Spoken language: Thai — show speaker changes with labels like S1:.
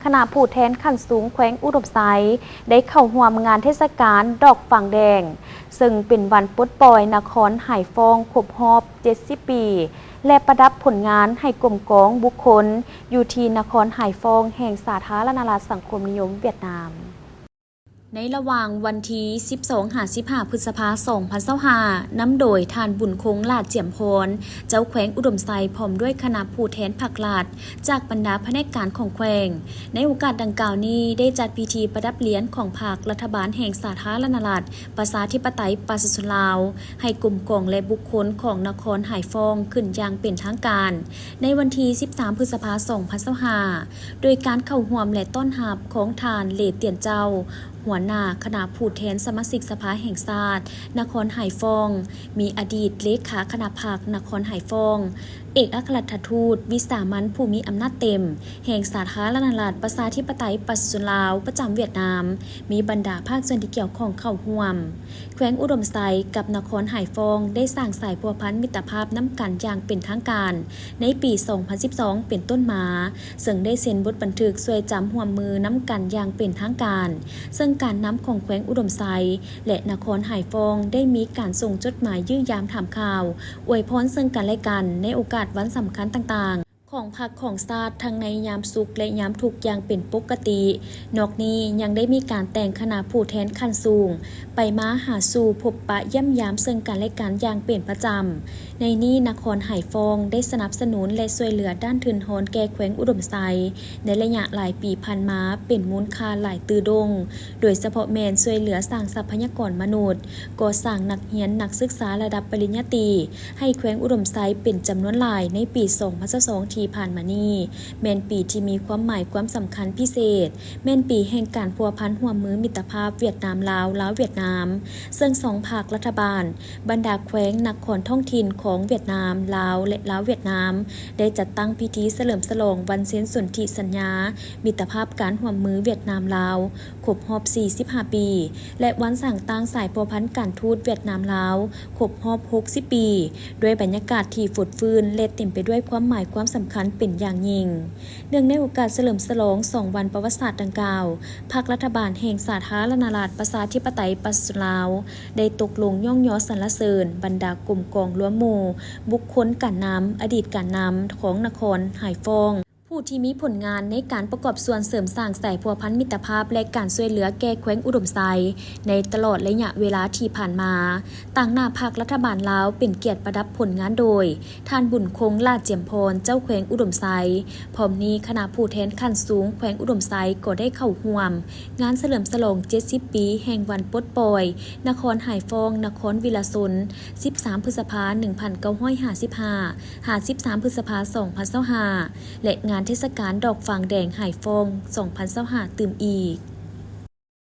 S1: คณะผู้แทนขั้นสูงแขวงอุดมไซได้เข้าร่วมงานเทศกาลดอกฝางแดงซึ่งเป็นวันปลดปล่อยนครไหฟองครบรอบ 70 ปี และประดับผลงานให้กลมกองบุคคลอยู่ที่นครไหฟองแห่งสาธารณรัฐสังคมนิยมเวียดนามในระหว่างวันที่ 12-15 พฤษภาคม 2025 นำโดยทานบุญคงลาดเจียมพรเจ้าแขวงอุดมไซพร้อมด้วยคณะผู้แทนภาครัฐจากบรรดาแผนกการของแขวงในโอกาสดังกล่าวนี้ได้จัดพิธีประดับเหรียญของภาครัฐบาลแห่งสาธารณรัฐประชาธิปไตยประชาชนลาวให้กลุ่มกองและบุคคลของนครไหฟองขึ้นอย่างเป็นทางการในวันที่ 13 พฤษภาคม 2025 โดยการเข้าร่วมและต้อนรับของทานเหลเตียนเจ้าหัวหน้าคณะผู้แทนสมาชิกสภาแห่งชาตินครไหฟองมีอดีตเลขาคณะภาคนครไหฟองเอกอัครราชทูตวิสามัญผู้มีอำนาจเต็มแห่งสาธารณรัฐประชาธิปไตยประชาชนลาวประจำเวียดนามมีบรรดาภาคส่วนที่เกี่ยวข้องเข้าร่วมแขวงอุดมไซกับนครไหฟองได้สร้างสายพัวพันมิตรภาพน้ำกันอย่างเป็นทางการในปี 2012 เป็นต้นมาซึ่งได้เซ็นบทบันทึกช่วยจำร่วมมือน้ำกันอย่างเป็นทางการซึ่งการนำของแขวงอุดมไซและนครไหฟองได้มีการส่งจดหมายยื่นยามถามข่าวอวยพรซึ่งกันและกันในโอกาสวันสำคัญต่างๆของพรรคของชาติทั้งในยามสุขและยามทุกข์อย่างเป็นปกตินอกนี้ยังได้มีการแต่งคณะผู้แทนขั้นสูงไปมาหาสู่พบปะย่ำยามซึ่งกันและกันอย่างเป็นประจำในนี้นครไหฟองได้สนับสนุนและช่วยเหลือด้านทุนทอนแก่แขวงอุดมไซในระยะหลายปีผ่านมาเป็นมูลค่าหลายตือดงโดยเฉพาะแมนช่วยเหลือสร้างทรัพยากรมนุษย์ก่อสร้างนักเรียนนักศึกษาระดับปริญญาตรีให้แขวงอุดมไซเป็นจำนวนหลายในปี 2022 ที่ผ่านมานี้แม่นปีที่มีความหมายความสำคัญพิเศษแม่นปีแห่งการพัวพันร่วมมือมิตรภาพเวียดนามลาวลาวเวียดนามซึ่งสองภาครัฐบาลบรรดาแขวงนครท้องถิ่นของเวียดนามลาวและลาวเวียดนามได้จัดตั้งพิธีเฉลิมฉลองวันเซ็นสนธิสัญญามิตรภาพการร่วมมือเวียดนามลาวครบรอบ 45 ปีและวันสั่งตั้งสายพัวพันการทูตเวียดนามลาวครบรอบ 60 ปีด้วยบรรยากาศที่ฝุดฟื้นและเต็มไปด้วยความหมายความสำคัญเป็นอย่างยิ่งเนื่องในโอกาสเฉลิมฉลอง2วันประวัติศาสตร์ดังกล่าวภาครัฐบาลแห่งสาธารณรัฐประชาธิปไตยประชาชนลาวได้ตกลงย่องยอสรรเสริญบรรดากลุ่มกองล้วนหมู่บุคคลการนำอดีตการนำของนครไหฟองผู้ที่มีผลงานในการประกอบส่วนเสริมสร้างสายพัวพันมิตรภาพและการช่วยเหลือแก่แขวงอุดมไซในตลอดระยะเวลาที่ผ่านมาต่างหน้าภาครัฐบาลลาวเป็นเกียรติประดับผลงานโดยท่านบุญคงลาดเจียมพรเจ้าแขวงอุดมไซพร้อมนี้คณะผู้แทนขั้นสูงแขวงอุดมไซก็ได้เข้าร่วมงานเฉลิมฉลอง 70 ปีแห่งวันปลดปล่อยนครไหฟองนครวิลาชน 13 พฤษภาคม 1955 13 พฤษภาคม 2025 และงานเทศกาลดอกฝางแดงไหฟอง 2025 ตื่มอีก